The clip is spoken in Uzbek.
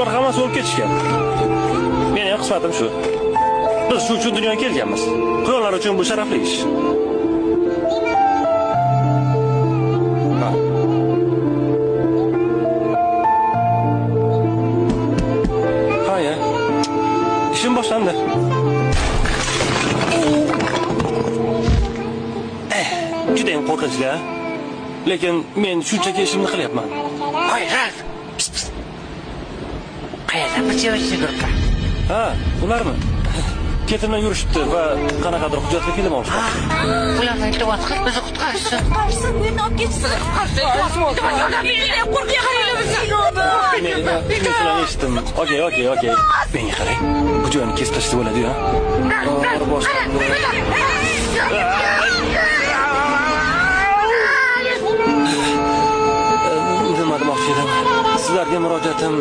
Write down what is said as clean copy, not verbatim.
ular hammasi o'lib ketishgan. Meni ham qismatim shu. Biz shu uchun dunyoga kelganmiz. Quyonlar uchun bu sharafli ish. Ha, ishim boshlandi. Juda ham qo'rqinchli, ha? Lekin men shunchaki ishimni qilyapman. Voy, Raz. Qayerdan bir chevashni ko'ribman? Ha, ularmi? Ketimdan yurishibdi va qanaqadir hujjatli film olishdi. Ularni iltimos qil, bizni qutqarishsin. Qutqarsin, bu yerni olib ketsin. Men eshitdim. Okey. Menga qarang. Bu joyni kesib tashlab bo'ladi-yu, ha? Nima demoqchi edim? Sizlarga murojaatim